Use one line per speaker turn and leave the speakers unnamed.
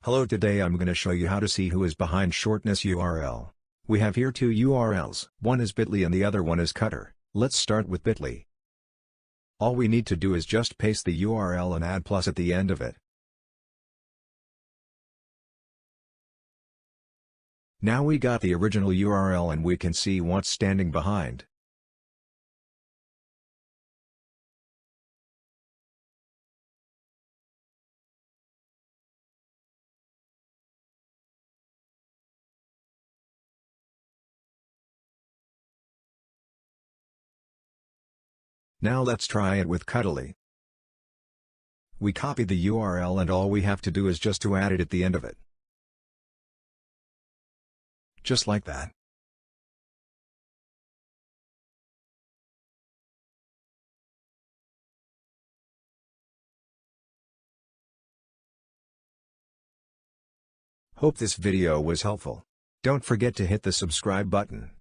Hello, today I'm gonna show you how to see who is behind shortness URL. We have here two URLs. One is bit.ly and the other one is Cutter. Let's start with bit.ly. All we need to do is just paste the URL and add plus at the end of it. Now we got the original URL and we can see what's standing behind. Now let's try it with Cuddly. We copy the URL and all we have to do is just to add it at the end of it. Just like that. Hope this video was helpful. Don't forget to hit the subscribe button.